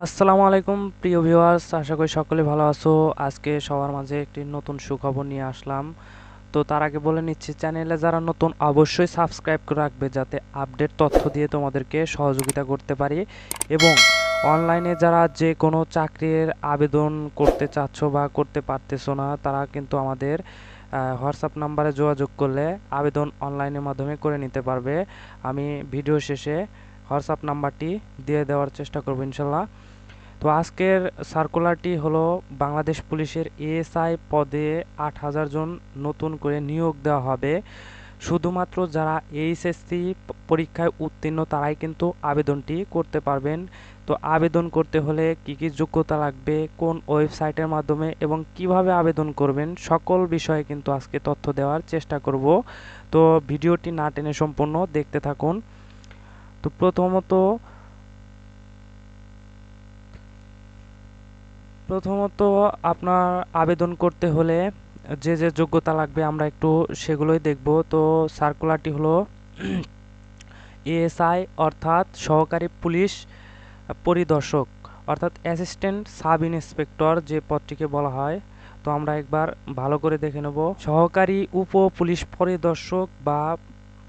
আসসালামু আলাইকুম প্রিয় ভিউয়ার্স, আশা করি সকলে ভালো আছো। আজকে সবার মাঝে একটি নতুন সুখবর নিয়ে আসলাম। তো তার আগে বলে নিচ্ছি, চ্যানেলে যারা নতুন অবশ্যই সাবস্ক্রাইব করে রাখবে, যাতে আপডেট তথ্য দিয়ে তোমাদেরকে সহযোগিতা করতে পারি। এবং অনলাইনে যারা যে কোনো চাকরির আবেদন করতে চাচ্ছ বা করতে পারতেছো না, তারা কিন্তু আমাদের হোয়াটসঅ্যাপ নাম্বারে যোগাযোগ করলে আবেদন অনলাইনের মাধ্যমে করে নিতে পারবে। আমি ভিডিও শেষে হোয়াটসঅ্যাপ নাম্বারটি দিয়ে দেওয়ার চেষ্টা করবো ইনশাল্লাহ। তো আজকের সার্কুলারটি হলো, বাংলাদেশ পুলিশের এএসআই পদে ৮,০০০ জন নতুন করে নিয়োগ দেওয়া হবে। শুধুমাত্র যারা এইচএসসি পরীক্ষায় উত্তীর্ণ তারাই কিন্তু আবেদনটি করতে পারবেন। তো আবেদন করতে হলে কি কি যোগ্যতা লাগবে, কোন ওয়েবসাইটের মাধ্যমে এবং কিভাবে আবেদন করবেন, সকল বিষয়ে কিন্তু আজকে তথ্য দেওয়ার চেষ্টা করব। তো ভিডিওটি না টেনে সম্পূর্ণ দেখতে থাকুন। তো প্রথমত আপনার আবেদন করতে হলে যে যে যোগ্যতা লাগবে আমরা একটু সেগুলোই দেখব। তো সার্কুলারটি হলো এএসআই অর্থাৎ সহকারী পুলিশ পরিদর্শক, অর্থাৎ অ্যাসিস্ট্যান্ট সাব ইন্সপেক্টর যে পদটিকে বলা হয়। তো আমরা একবার ভালো করে দেখে নেব। সহকারী উপ পুলিশ পরিদর্শক বা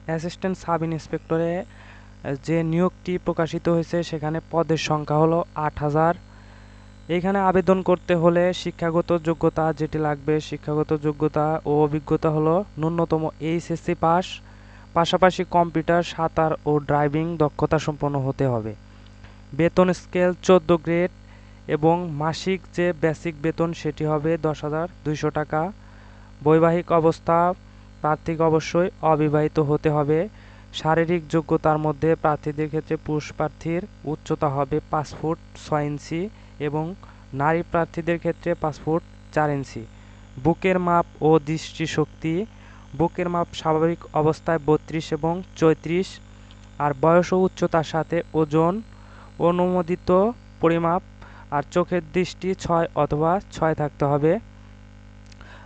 অ্যাসিস্ট্যান্ট সাব ইন্সপেক্টরে যে নিয়োগটি প্রকাশিত হয়েছে, সেখানে পদের সংখ্যা হলো ৮,০০০। এখানে আবেদন করতে হলে শিক্ষাগত যোগ্যতা যেটি লাগবে, শিক্ষাগত যোগ্যতা ও অভিজ্ঞতা হলো ন্যূনতম এইচএসসি পাস, পাশাপাশি কম্পিউটার, সাঁতার ও ড্রাইভিং দক্ষতা সম্পন্ন হতে হবে। বেতন স্কেল ১৪ গ্রেড এবং মাসিক যে বেসিক বেতন সেটি হবে ১০,২০০ টাকা। বৈবাহিক অবস্থা, প্রার্থীকে অবশ্যই অবিবাহিত হতে হবে। শারীরিক যোগ্যতার মধ্যে প্রার্থীদের ক্ষেত্রে পুরুষ প্রার্থীর উচ্চতা হবে ৫ ফুট ৬ ইঞ্চি এবং নারী প্রার্থীদের ক্ষেত্রে ৫ ফুট ৪ ইঞ্চি। বুকের মাপ ও দৃষ্টিশক্তি, বুকের মাপ স্বাভাবিক অবস্থায় ৩২ এবং ৩৪, আর বয়স ও উচ্চতার সাথে ওজন অনুমোদিত পরিমাপ, আর চোখের দৃষ্টি ৬ অথবা ৬ থাকতে হবে।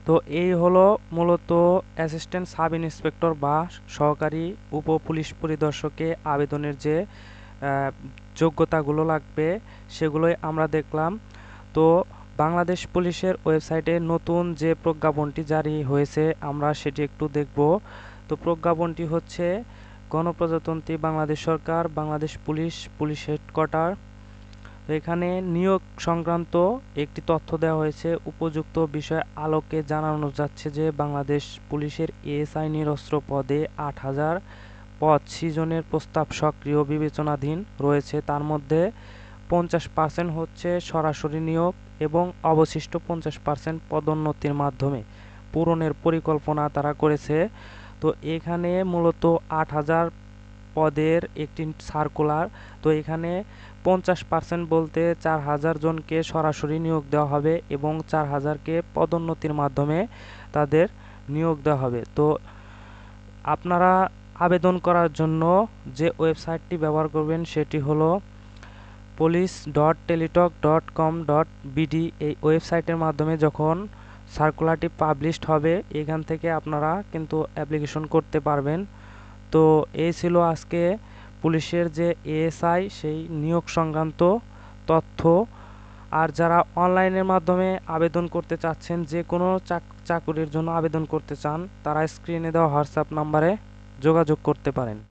তো এই হলো মূলত অ্যাসিস্ট্যান্ট সাব ইন্সপেক্টর বা সহকারী উপ পুলিশ পরিদর্শকে আবেদনের যে যোগ্যতাগুলো লাগবে সেগুলোই আমরা দেখলাম। তো বাংলাদেশ পুলিশের ওয়েবসাইটে নতুন যে প্রজ্ঞাপনটি জারি হয়েছে আমরা সেটি একটু দেখব। তো প্রজ্ঞাপনটি হচ্ছে, গণপ্রজাতন্ত্রী বাংলাদেশ সরকার, বাংলাদেশ পুলিশ, পুলিশ হেডকোয়ার্টার। তো এখানে নিয়োগ সংক্রান্ত একটি তথ্য দেওয়া হয়েছে। উপযুক্ত বিষয় আলোকে জানানো যাচ্ছে যে বাংলাদেশ পুলিশের এএসআই নিরস্ত্র পদে ৮,০০০ পদ সৃজনের প্রস্তাব সক্রিয় বিবেচনাধীন রয়েছে। তার মধ্যে ৫০% হচ্ছে সরাসরি নিয়োগ এবং অবশিষ্ট ৫০% পদোন্নতির মাধ্যমে পূরণের পরিকল্পনা তারা করেছে। তো এখানে মূলত ৮,০০০ পদের একটি সার্কুলার। তো এখানে ৫০% বলতে ৪,০০০ জনকে সরাসরি নিয়োগ দেওয়া হবে এবং ৪,০০০কে পদোন্নতির মাধ্যমে তাদের নিয়োগ দেওয়া হবে। তো আপনারা আবেদন করার জন্য যে ওয়েবসাইটটি ব্যবহার করবেন সেটি হলো police.teletalk.com.bd। এই ওয়েবসাইটের মাধ্যমে যখন সার্কুলারটি পাবলিশড হবে, এখান থেকে আপনারা কিন্তু অ্যাপ্লিকেশন করতে পারবেন। তো এই ছিল আজকে পুলিশের যে এএসআই সেই নিয়োগ সংক্রান্ত তথ্য। আর যারা অনলাইনের মাধ্যমে আবেদন করতে চাচ্ছেন, যে কোনো চাকুরির জন্য আবেদন করতে চান, তারা স্ক্রিনে দেওয়া হোয়াটসঅ্যাপ নাম্বারে যোগাযোগ করতে পারেন।